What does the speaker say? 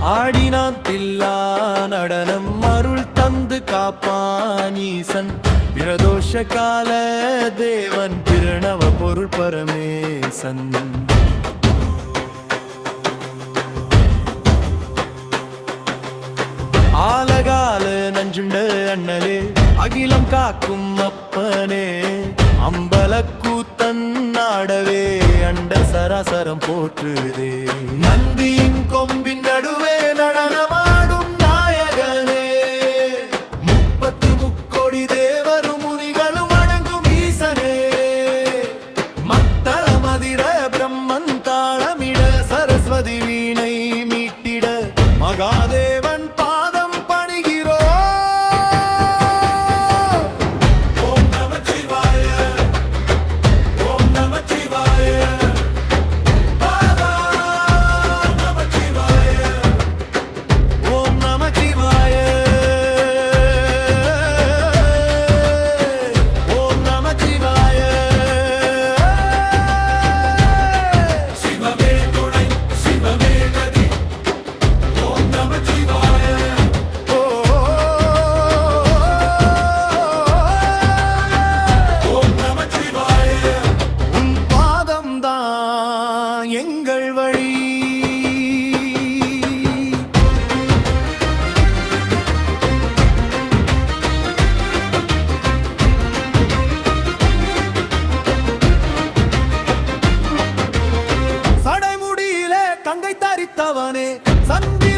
ஆடினான் தில்லா நடனம் அருள் தந்து காப்பான் ஈசன் பிரதோஷ கால தேவன் பிரணவ பொருள் பரமேசன் ஆலகால நஞ்சுண்ட அண்ணலே அகிலம் காக்கும் அப்பனே அம்பல கூத்தன் நாடவே அண்ட சராசரம் போற்றுதே நந்தியின் கொம்பின் நடுவே நடனமாடும் நாயகனே முப்பத்து முக்கோடி தேவரும் முனிகளும் அடங்கும் ஈசனே மத்தள மதிர பிரம்மன் தாளமிட சரஸ்வதி வீணை மீட்டிட மகாதேவன் பாதம் பணிகிறோ ஓம் நமச்சிவாய ஓம் நமச்சிவாய பாதா நமச்சிவாய ஓம் நமச்சிவாய ஓம் நமச்சிவாய சிவமே துணை சிவமே கதி ஓம் நமச்சிவாய ஓம் நமச்சிவாய உன் பாதம்தான் எங்கள் வழி சடைமுடியிலே கங்கை தரித்தவனே சந்தி